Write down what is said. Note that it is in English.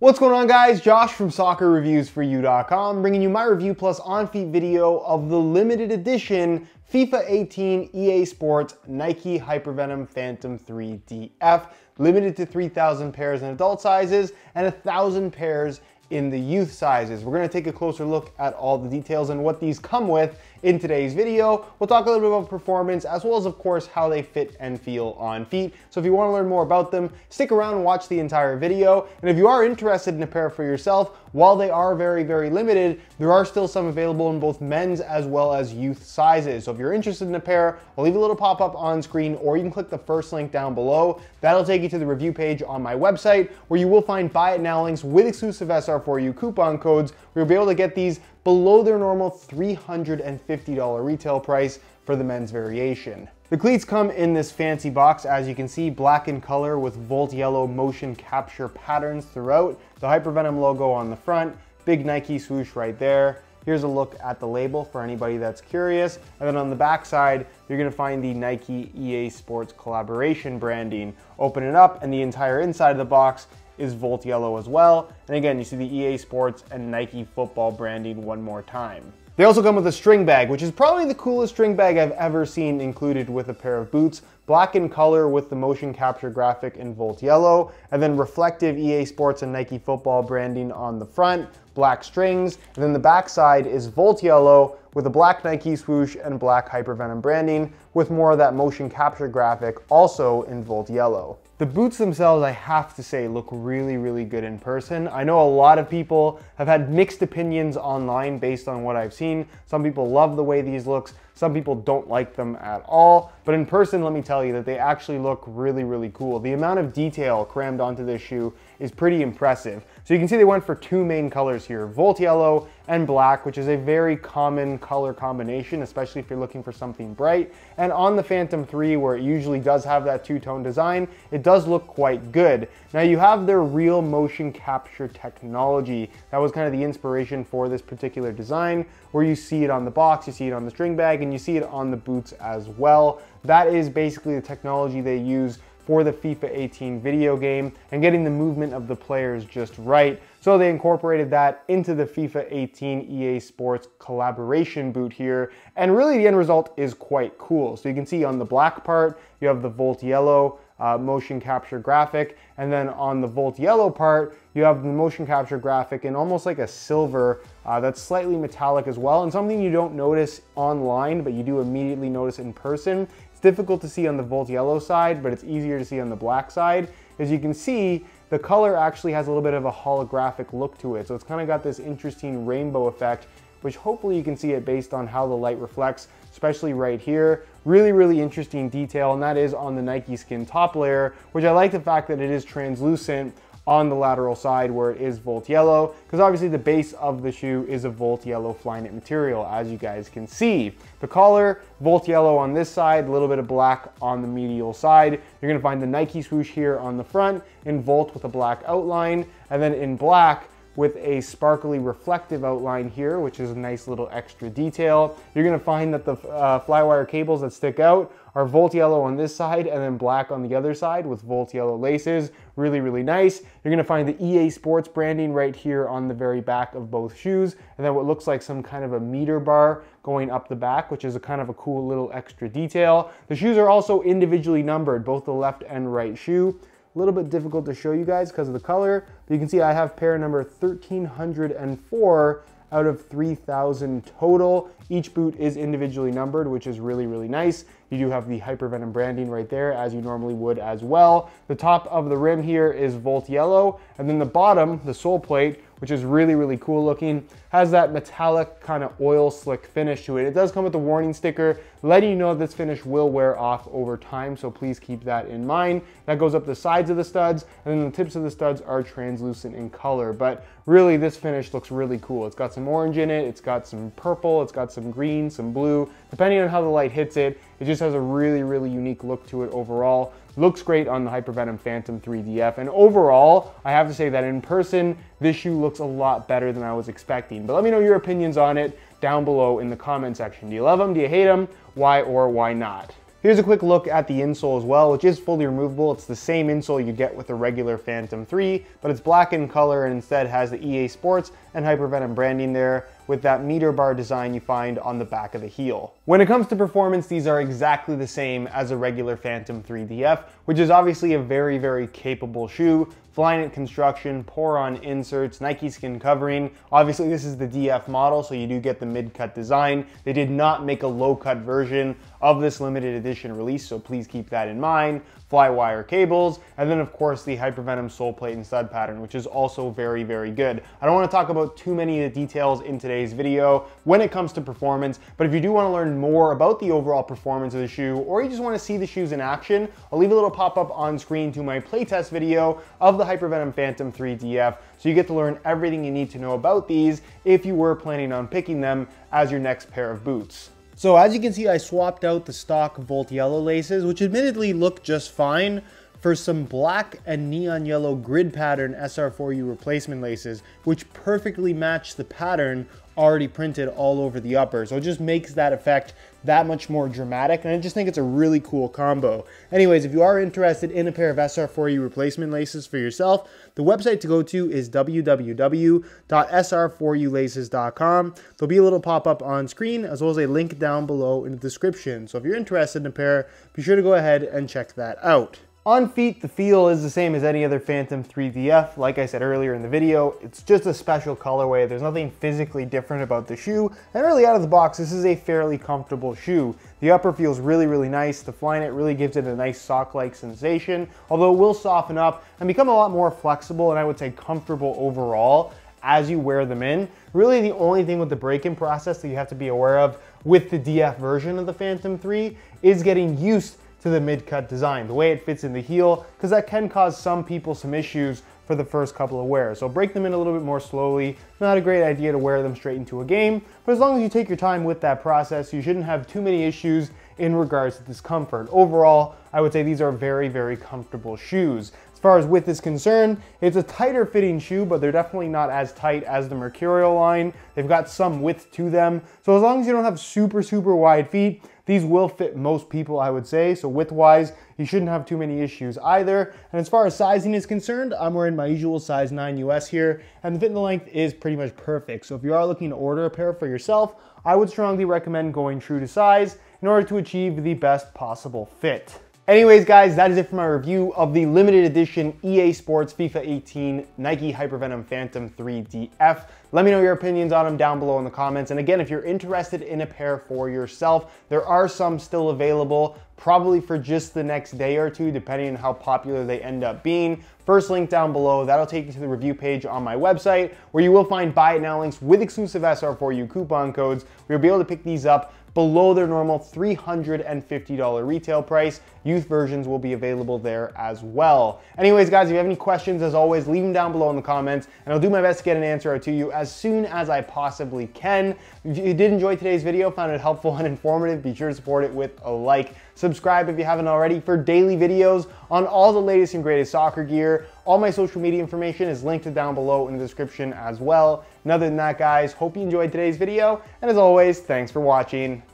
What's going on, guys? Josh from SoccerReviewsForYou.com bringing you my review plus on-feet video of the limited edition FIFA 18 EA Sports Nike Hypervenom Phantom 3 DF, limited to 3,000 pairs in adult sizes and 1,000 pairs in the youth sizes. We're going to take a closer look at all the details and what these come with in today's video. We'll talk a little bit about performance as well as, of course, how they fit and feel on feet. So if you want to learn more about them, stick around and watch the entire video. And if you are interested in a pair for yourself, while they are very, very limited, there are still some available in both men's as well as youth sizes. So if you're interested in a pair, I'll leave a little pop-up on screen, or you can click the first link down below. That'll take you to the review page on my website, where you will find buy it now links with exclusive SR4U coupon codes, where you'll be able to get these below their normal $350 retail price for the men's variation. The cleats come in this fancy box, as you can see, black in color with Volt yellow motion capture patterns throughout, the Hypervenom logo on the front, big Nike swoosh right there. Here's a look at the label for anybody that's curious. And then on the back side, you're gonna find the Nike EA Sports collaboration branding. Open it up and the entire inside of the box is Volt yellow as well. And again, you see the EA Sports and Nike football branding one more time. They also come with a string bag, which is probably the coolest string bag I've ever seen included with a pair of boots. Black in color with the motion capture graphic in Volt yellow, and then reflective EA Sports and Nike football branding on the front, black strings, and then the back side is Volt yellow with a black Nike swoosh and black Hypervenom branding with more of that motion capture graphic also in Volt yellow. The boots themselves, I have to say, look really, really good in person. I know a lot of people have had mixed opinions online based on what I've seen. Some people love the way these look. Some people don't like them at all. But in person, let me tell you that they actually look really, really cool. The amount of detail crammed onto this shoe is pretty impressive. So you can see they went for two main colors here, Volt yellow and black, which is a very common color combination, especially if you're looking for something bright. And on the Phantom 3, where it usually does have that two-tone design, it does look quite good. Now you have their real motion capture technology. That was kind of the inspiration for this particular design, where you see it on the box, you see it on the string bag, and you see it on the boots as well. That is basically the technology they use for the FIFA 18 video game and getting the movement of the players just right. So they incorporated that into the FIFA 18 EA Sports collaboration boot here. And really the end result is quite cool. So you can see on the black part, you have the Volt yellow motion capture graphic. And then on the Volt yellow part, you have the motion capture graphic in almost like a silver that's slightly metallic as well. And something you don't notice online, but you do immediately notice in person. Difficult to see on the Volt yellow side, but it's easier to see on the black side. As you can see, the color actually has a little bit of a holographic look to it. So it's kind of got this interesting rainbow effect, which hopefully you can see it based on how the light reflects, especially right here. Really, really interesting detail, and that is on the Nike skin top layer, which I like the fact that it is translucent on the lateral side where it is Volt yellow, because obviously the base of the shoe is a Volt yellow Flyknit material, as you guys can see. The collar, Volt yellow on this side, a little bit of black on the medial side. You're gonna find the Nike swoosh here on the front in Volt with a black outline, and then in black with a sparkly reflective outline here, which is a nice little extra detail. You're gonna find that the flywire cables that stick out are Volt yellow on this side and then black on the other side with Volt yellow laces. Really, really nice. You're gonna find the EA Sports branding right here on the very back of both shoes, and then what looks like some kind of a meter bar going up the back, which is a kind of a cool little extra detail. The shoes are also individually numbered, both the left and right shoe. A little bit difficult to show you guys because of the color, but you can see I have pair number 1304 out of 3,000 total. Each boot is individually numbered, which is really, really nice. You do have the Hypervenom branding right there, as you normally would as well. The top of the rim here is Volt yellow, and then the bottom, the sole plate, which is really, really cool looking, has that metallic kind of oil slick finish to it. It does come with a warning sticker letting you know this finish will wear off over time, so please keep that in mind. That goes up the sides of the studs, and then the tips of the studs are translucent in color, but really this finish looks really cool. It's got some orange in it, it's got some purple, it's got some green, some blue. Depending on how the light hits it, it just has a really, really unique look to it overall. Looks great on the Hypervenom Phantom 3 DF, and overall, I have to say that in person, this shoe looks a lot better than I was expecting. But let me know your opinions on it down below in the comment section. Do you love them? Do you hate them? Why or why not? Here's a quick look at the insole as well, which is fully removable. It's the same insole you get with a regular Phantom 3, but it's black in color and instead has the EA Sports and Hypervenom branding there with that meter bar design you find on the back of the heel. When it comes to performance, these are exactly the same as a regular Phantom 3 DF, which is obviously a very, very capable shoe. Flyknit construction, pour-on inserts, Nike skin covering. Obviously this is the DF model, so you do get the mid-cut design. They did not make a low-cut version of this limited edition release, so please keep that in mind. Flywire cables, and then of course the Hypervenom sole plate and stud pattern, which is also very, very good. I don't want to talk about too many of the details in today's video when it comes to performance, but if you do want to learn more about the overall performance of the shoe, or you just want to see the shoes in action, I'll leave a little pop-up on screen to my playtest video of the Hypervenom Phantom 3 DF, so you get to learn everything you need to know about these if you were planning on picking them as your next pair of boots. So as you can see, I swapped out the stock Volt Yellow laces, which admittedly look just fine, for some black and neon yellow grid pattern SR4U replacement laces, which perfectly match the pattern already printed all over the upper. So it just makes that effect that much more dramatic, and I just think it's a really cool combo. Anyways, if you are interested in a pair of SR4U replacement laces for yourself, the website to go to is www.sr4ulaces.com. There'll be a little pop-up on screen as well as a link down below in the description. So if you're interested in a pair, be sure to go ahead and check that out. On feet, the feel is the same as any other Phantom 3 DF. Like I said earlier in the video, it's just a special colorway. There's nothing physically different about the shoe, and really out of the box, this is a fairly comfortable shoe. The upper feels really, really nice. The Flyknit really gives it a nice sock-like sensation, although it will soften up and become a lot more flexible and I would say comfortable overall as you wear them in. Really the only thing with the break-in process that you have to be aware of with the DF version of the Phantom 3 is getting used to the mid-cut design, the way it fits in the heel, because that can cause some people some issues for the first couple of wears. So break them in a little bit more slowly. Not a great idea to wear them straight into a game, but as long as you take your time with that process, you shouldn't have too many issues in regards to discomfort. Overall, I would say these are very, very comfortable shoes. As far as width is concerned, it's a tighter fitting shoe, but they're definitely not as tight as the Mercurial line. They've got some width to them. So as long as you don't have super, super wide feet, these will fit most people, I would say. So width-wise, you shouldn't have too many issues either. And as far as sizing is concerned, I'm wearing my usual size 9 US here, and the fit and the length is pretty much perfect. So if you are looking to order a pair for yourself, I would strongly recommend going true to size in order to achieve the best possible fit. Anyways, guys, that is it for my review of the limited edition EA Sports FIFA 18 Nike Hypervenom Phantom 3 DF. Let me know your opinions on them down below in the comments. And again, if you're interested in a pair for yourself, there are some still available, probably for just the next day or two, depending on how popular they end up being. First link down below, that'll take you to the review page on my website, where you will find buy it now links with exclusive SR4U coupon codes, where you'll be able to pick these up below their normal $350 retail price. Youth versions will be available there as well. Anyways, guys, if you have any questions, as always, leave them down below in the comments, and I'll do my best to get an answer out to you as soon as I possibly can. If you did enjoy today's video, found it helpful and informative, be sure to support it with a like. Subscribe if you haven't already for daily videos on all the latest and greatest soccer gear. All my social media information is linked down below in the description as well. And other than that, guys, hope you enjoyed today's video, and as always, thanks for watching.